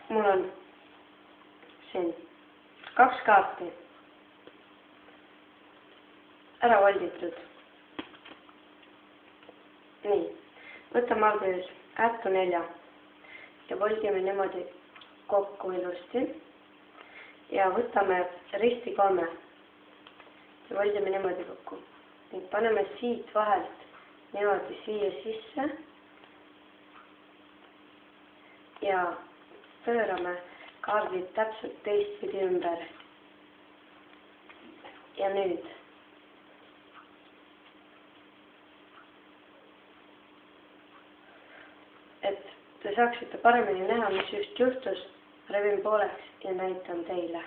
mul on siin 2 kaarti ära volditud. Nii, võtame alguses ättu 4 ja voldime niimoodi kokku ilusti ja võtame risti 3 ja voldime niimoodi kokku. Ning paneme siit vahelt niimoodi siia sisse ja pöörame kaardid täpselt teistpidi ümber. Ja nüüd et te saaksite paremini näha, mis just juhtus, rebin pooleks ja näitan teile.